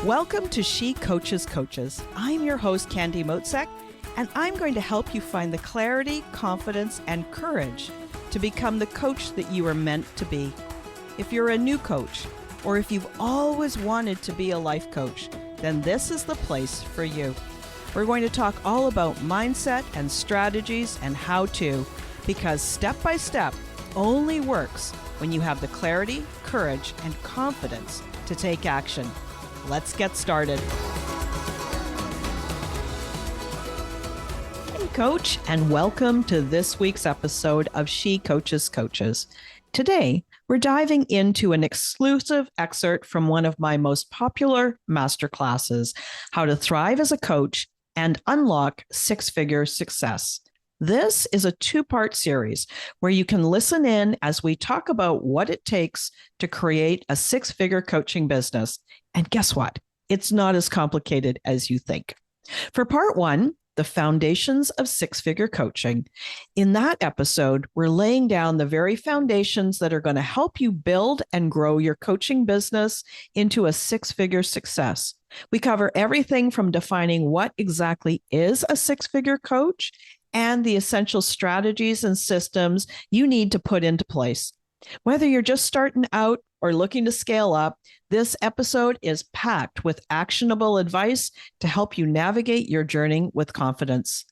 Welcome to She Coaches Coaches. I'm your host, Candy Motzek, and I'm going to help you find the clarity, confidence, and courage to become the coach that you are meant to be. If you're a new coach, or if you've always wanted to be a life coach, then this is the place for you. We're going to talk all about mindset and strategies and how to, because step by step only works when you have the clarity, courage, and confidence to take action. Let's get started. Hey, Coach, and welcome to this week's episode of She Coaches Coaches. Today, we're diving into an exclusive excerpt from one of my most popular masterclasses, How to Thrive as a Coach and Unlock Six-Figure Success. This is a two-part series where you can listen in as we talk about what it takes to create a six-figure coaching business. And guess what? It's not as complicated as you think. For part one, the foundations of six-figure coaching, in that episode, we're laying down the very foundations that are going to help you build and grow your coaching business into a six-figure success. We cover everything from defining what exactly is a six-figure coach and the essential strategies and systems you need to put into place. Whether you're just starting out or looking to scale up, this episode is packed with actionable advice to help you navigate your journey with confidence.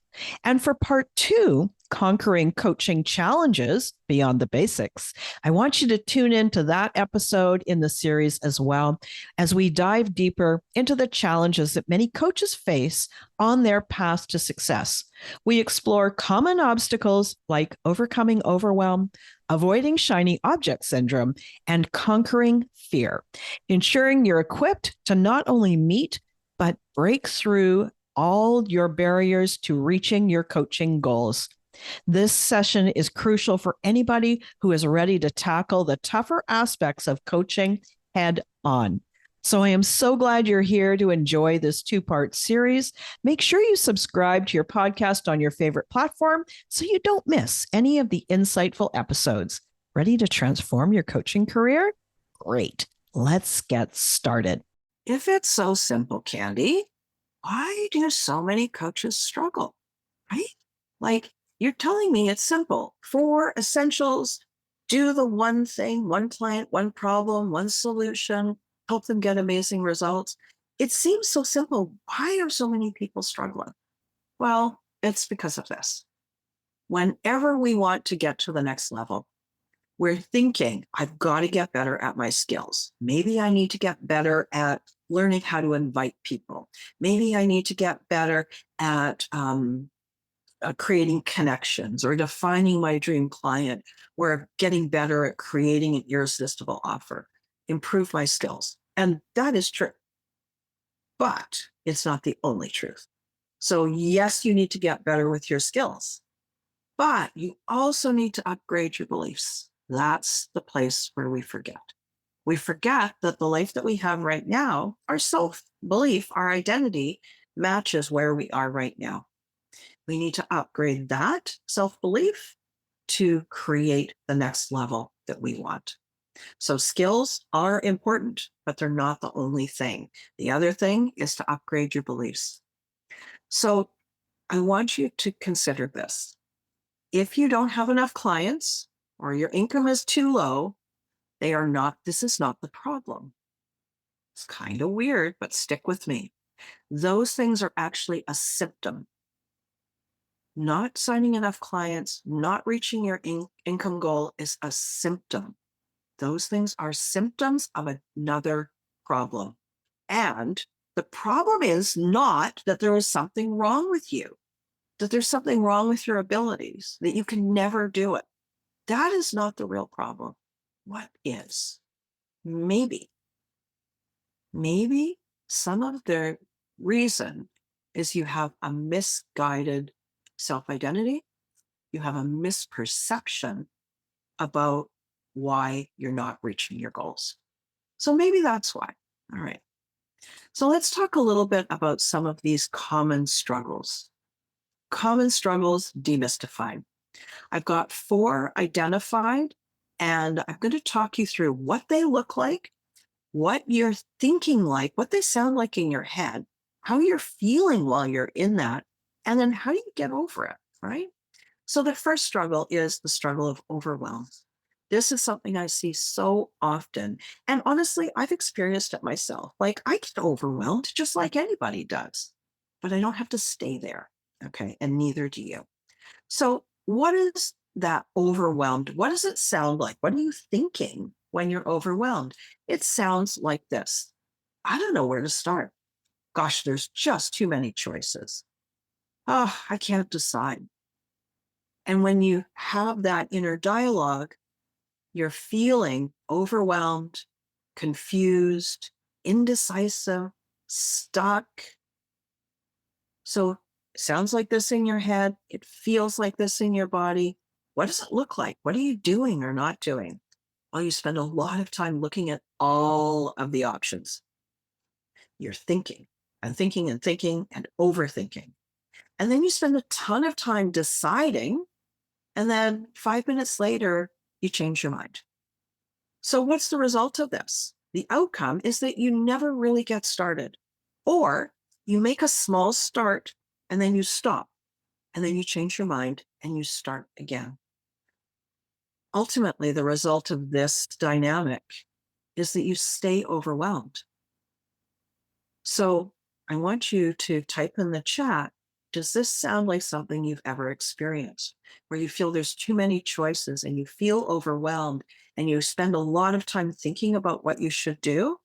And for part two, conquering coaching challenges beyond the basics, I want you to tune into that episode in the series as well, as we dive deeper into the challenges that many coaches face on their path to success. We explore common obstacles like overcoming overwhelm, avoiding shiny object syndrome, and conquering fear, ensuring you're equipped to not only meet, but break through all your barriers to reaching your coaching goals. This session is crucial for anybody who is ready to tackle the tougher aspects of coaching head on. So I am so glad you're here to enjoy this two-part series. Make sure you subscribe to your podcast on your favorite platform so you don't miss any of the insightful episodes. Ready to transform your coaching career? Great. Let's get started. If it's so simple, Candy, why do so many coaches struggle, right? Like, you're telling me it's simple. 4 essentials, do the one thing, one client, one problem, one solution, help them get amazing results. It seems so simple. Why are so many people struggling? Well, it's because of this. Whenever we want to get to the next level, we're thinking, I've got to get better at my skills. Maybe I need to get better at learning how to invite people. Maybe I need to get better at creating connections or defining my dream client, or getting better at creating an irresistible offer, improve my skills. And that is true. But it's not the only truth. So yes, you need to get better with your skills, but you also need to upgrade your beliefs. That's the place where we forget. We forget that the life that we have right now, our self-belief, our identity, matches where we are right now. We need to upgrade that self-belief to create the next level that we want. So skills are important, but they're not the only thing. The other thing is to upgrade your beliefs. So I want you to consider this. If you don't have enough clients or your income is too low, this is not the problem. It's kind of weird, but stick with me. Those things are actually a symptom. Not signing enough clients, not reaching your income goal is a symptom. Those things are symptoms of another problem. And the problem is not that there is something wrong with you, that there's something wrong with your abilities, that you can never do it. That is not the real problem. What is? Maybe some of the reason is you have a misguided self-identity. You have a misperception about why you're not reaching your goals. So maybe that's why. All right. So let's talk a little bit about some of these common struggles. Common struggles demystified. I've got 4 identified, and I'm going to talk you through what they look like, what you're thinking like, what they sound like in your head, how you're feeling while you're in that, and then how do you get over it, right? So the first struggle is the struggle of overwhelm. This is something I see so often. And honestly, I've experienced it myself. Like I get overwhelmed just like anybody does, but I don't have to stay there. Okay. And neither do you. So, what is that overwhelmed? What does it sound like? What are you thinking when you're overwhelmed? It sounds like this. I don't know where to start. Gosh, there's just too many choices. Oh, I can't decide. And when you have that inner dialogue, you're feeling overwhelmed, confused, indecisive, stuck. So it sounds like this in your head. It feels like this in your body. What does it look like? What are you doing or not doing? Well, you spend a lot of time looking at all of the options. You're thinking and thinking and thinking and overthinking. And then you spend a ton of time deciding. And then 5 minutes later, you change your mind. So, what's the result of this? The outcome is that you never really get started, or you make a small start and then you stop, and then you change your mind and you start again. Ultimately, the result of this dynamic is that you stay overwhelmed. So, I want you to type in the chat, does this sound like something you've ever experienced, where you feel there's too many choices and you feel overwhelmed and you spend a lot of time thinking about what you should do?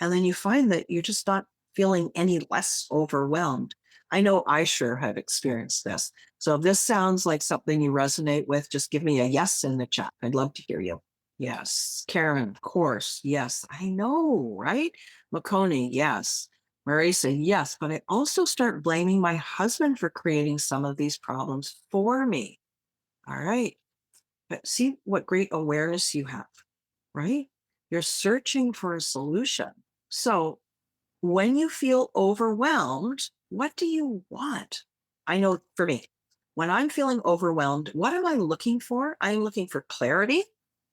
And then you find that you're just not feeling any less overwhelmed. I know I sure have experienced this. So if this sounds like something you resonate with, just give me a yes in the chat. I'd love to hear you. Yes. Karen, of course. Yes. I know, right? Makoni, yes. Marisa, yes. But I also start blaming my husband for creating some of these problems for me. All right. But see what great awareness you have, right? You're searching for a solution. So when you feel overwhelmed, what do you want? I know for me, when I'm feeling overwhelmed, what am I looking for? I'm looking for clarity.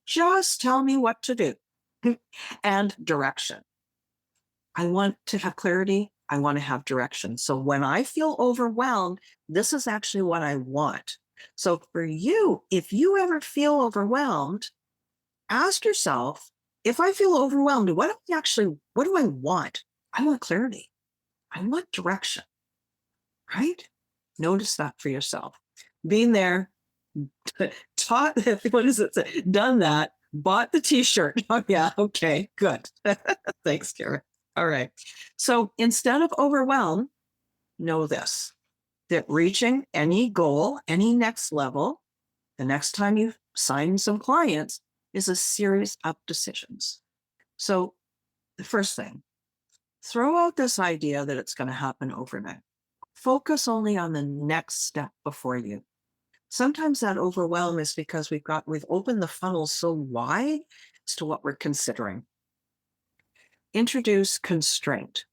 Just tell me what to do and direction. I want to have clarity. I want to have direction. So when I feel overwhelmed, this is actually what I want. So for you, if you ever feel overwhelmed, ask yourself, if I feel overwhelmed, what do I want? I want clarity. I want direction, right? Notice that for yourself. Being there, taught, what does it say? Done that, bought the t-shirt. Oh yeah, okay, good. Thanks, Karen. All right. So instead of overwhelm, know this, that reaching any goal, any next level, the next time you sign some clients is a series of decisions. So the first thing, throw out this idea that it's going to happen overnight. Focus only on the next step before you. Sometimes that overwhelm is because we've opened the funnel so wide as to what we're considering. Introduce constraint.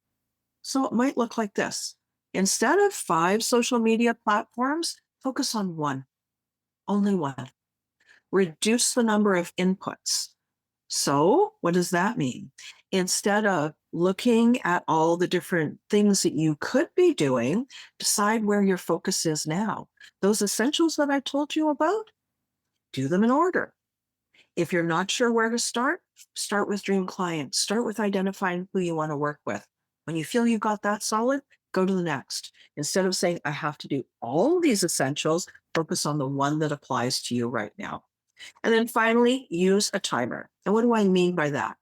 So it might look like this. Instead of 5 social media platforms, focus on one, only one. Reduce the number of inputs. So what does that mean? Instead of looking at all the different things that you could be doing, decide where your focus is now. Those essentials that I told you about, do them in order. If you're not sure where to start with dream clients. Start with identifying who you want to work with. When you feel you got that solid, go to the next. Instead of saying, I have to do all these essentials, focus on the one that applies to you right now. And then finally, use a timer. And what do I mean by that?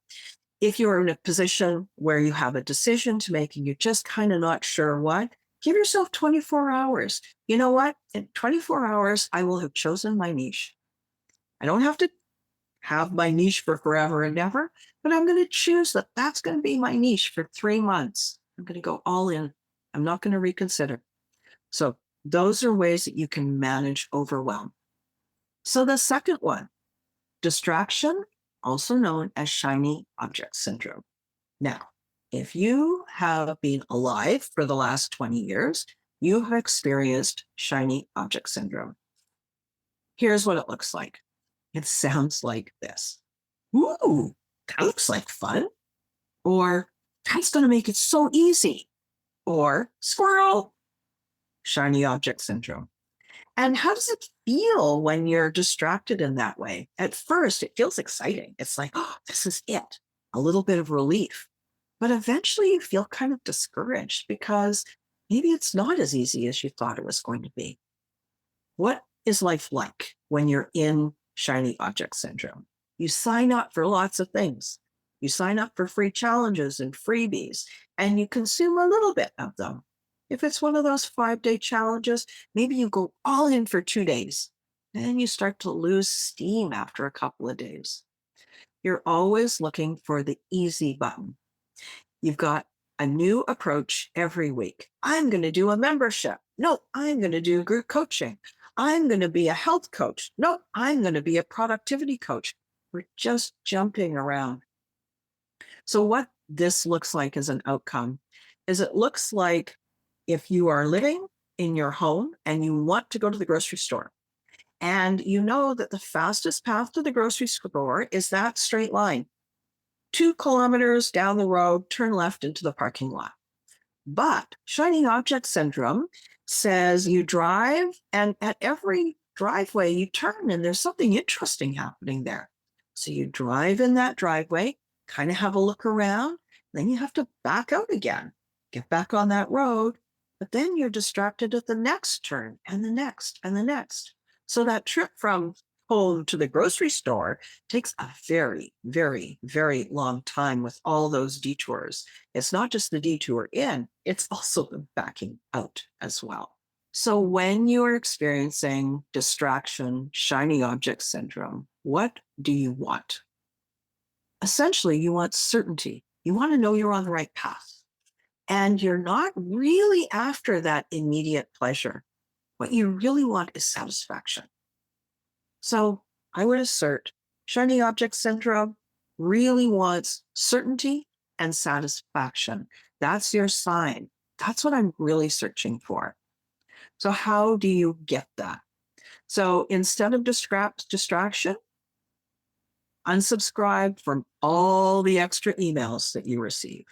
If you're in a position where you have a decision to make and you're just kind of not sure what, give yourself 24 hours. You know what? In 24 hours, I will have chosen my niche. I don't have to have my niche for forever and ever, but I'm going to choose that that's going to be my niche for 3 months. I'm going to go all in. I'm not going to reconsider. So those are ways that you can manage overwhelm. So the second one, distraction, also known as shiny object syndrome. Now, if you have been alive for the last 20 years, you have experienced shiny object syndrome. Here's what it looks like. It sounds like this. Ooh, that looks like fun. Or that's going to make it so easy. Or squirrel, shiny object syndrome. And how does it feel when you're distracted in that way? At first, it feels exciting. It's like, oh, this is it, a little bit of relief. But eventually, you feel kind of discouraged because maybe it's not as easy as you thought it was going to be. What is life like when you're in shiny object syndrome? You sign up for lots of things. You sign up for free challenges and freebies, and you consume a little bit of them. If it's one of those 5-day challenges, maybe you go all in for 2 days. Then you start to lose steam after a couple of days. You're always looking for the easy button. You've got a new approach every week. I'm going to do a membership. No, I'm going to do group coaching. I'm going to be a health coach. No, I'm going to be a productivity coach. We're just jumping around. So what this looks like as an outcome is it looks like if you are living in your home and you want to go to the grocery store, and you know that the fastest path to the grocery store is that straight line, 2 kilometers down the road, turn left into the parking lot. But shiny object syndrome says you drive, and at every driveway you turn, and there's something interesting happening there. So you drive in that driveway, kind of have a look around, then you have to back out again, get back on that road, but then you're distracted at the next turn and the next and the next. So that trip from home to the grocery store takes a very, very, very long time with all those detours. It's not just the detour in, it's also the backing out as well. So when you are experiencing distraction, shiny object syndrome, what do you want? Essentially, you want certainty. You want to know you're on the right path. And you're not really after that immediate pleasure. What you really want is satisfaction. So I would assert shiny object syndrome really wants certainty and satisfaction. That's your sign. That's what I'm really searching for. So how do you get that? So instead of distraction, unsubscribe from all the extra emails that you receive.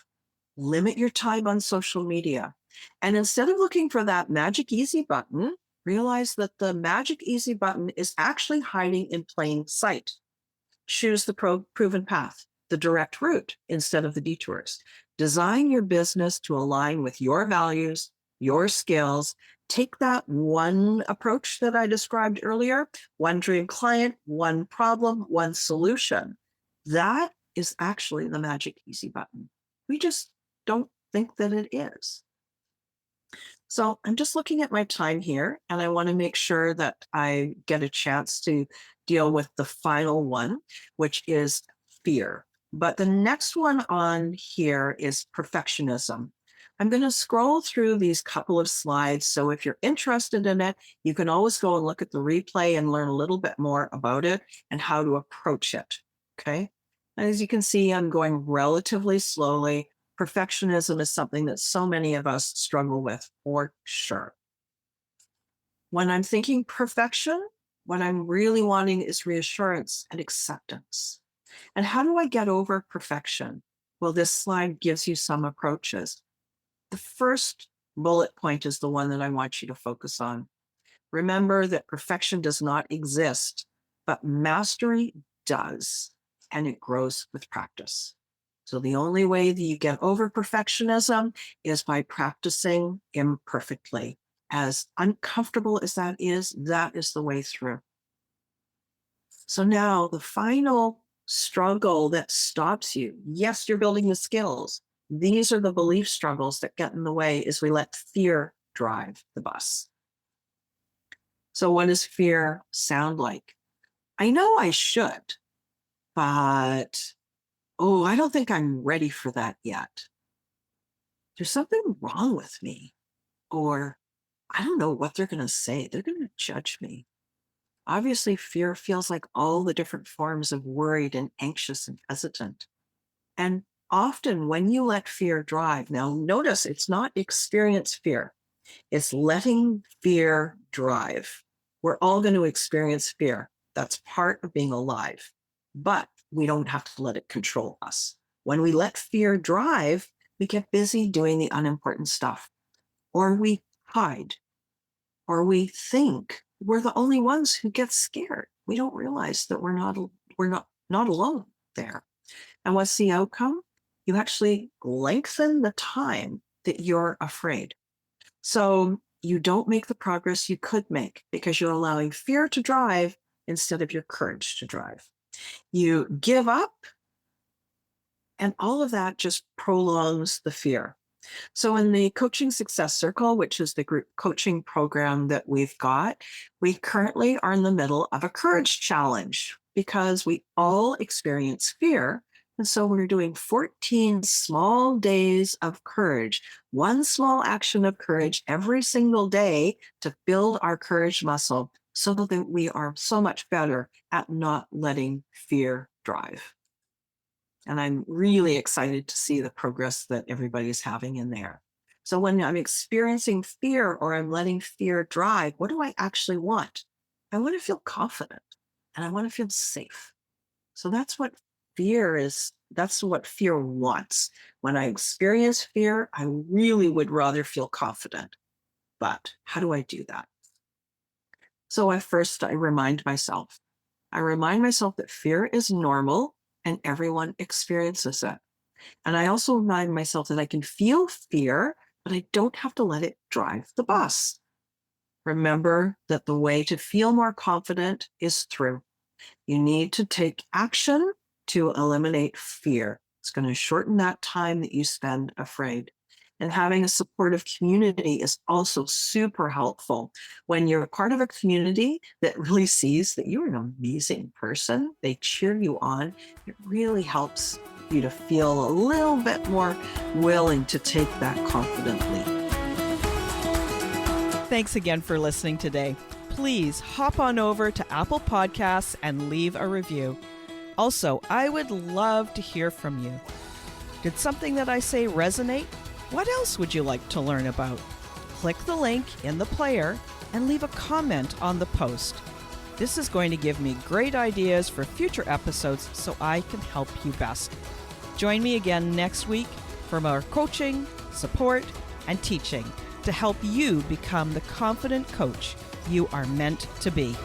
Limit your time on social media. And instead of looking for that magic easy button, realize that the magic easy button is actually hiding in plain sight. Choose the proven path, the direct route instead of the detours. Design your business to align with your values, your skills. Take that one approach that I described earlier, one dream client, one problem, one solution. That is actually the magic easy button. We just don't think that it is. So I'm just looking at my time here, and I want to make sure that I get a chance to deal with the final one, which is fear. But the next one on here is perfectionism. I'm going to scroll through these couple of slides. So if you're interested in it, you can always go and look at the replay and learn a little bit more about it and how to approach it. Okay. And as you can see, I'm going relatively slowly. Perfectionism is something that so many of us struggle with, for sure. When I'm thinking perfection, what I'm really wanting is reassurance and acceptance. And how do I get over perfection? Well, this slide gives you some approaches. The first bullet point is the one that I want you to focus on. Remember that perfection does not exist, but mastery does, and it grows with practice. So the only way that you get over perfectionism is by practicing imperfectly. As uncomfortable as that is the way through. So now the final struggle that stops you. Yes, you're building the skills. These are the belief struggles that get in the way is we let fear drive the bus. So what does fear sound like? I know I should, but I don't think I'm ready for that yet. There's something wrong with me. Or I don't know what they're going to say. They're going to judge me. Obviously, fear feels like all the different forms of worried and anxious and hesitant. And often when you let fear drive, now notice it's not experience fear. It's letting fear drive. We're all going to experience fear. That's part of being alive. But we don't have to let it control us. When we let fear drive, we get busy doing the unimportant stuff, or we hide, or we think we're the only ones who get scared. We don't realize that we're not alone there. And what's the outcome? You actually lengthen the time that you're afraid. So you don't make the progress you could make because you're allowing fear to drive instead of your courage to drive. You give up, and all of that just prolongs the fear. So in the Coaching Success Circle, which is the group coaching program that we've got, we currently are in the middle of a courage challenge because we all experience fear. And so we're doing 14 small days of courage, one small action of courage every single day to build our courage muscle so that we are so much better at not letting fear drive. And I'm really excited to see the progress that everybody's having in there. So when I'm experiencing fear or I'm letting fear drive, what do I actually want? I want to feel confident and I want to feel safe. So that's what fear is. That's what fear wants. When I experience fear, I really would rather feel confident. But how do I do that? So at first, I remind myself that fear is normal and everyone experiences it. And I also remind myself that I can feel fear, but I don't have to let it drive the bus. Remember that the way to feel more confident is through. You need to take action to eliminate fear. It's going to shorten that time that you spend afraid. And having a supportive community is also super helpful. When you're a part of a community that really sees that you're an amazing person, they cheer you on, it really helps you to feel a little bit more willing to take that confident leap. Thanks again for listening today. Please hop on over to Apple Podcasts and leave a review. Also, I would love to hear from you. Did something that I say resonate? What else would you like to learn about? Click the link in the player and leave a comment on the post. This is going to give me great ideas for future episodes so I can help you best. Join me again next week for more coaching, support, and teaching to help you become the confident coach you are meant to be.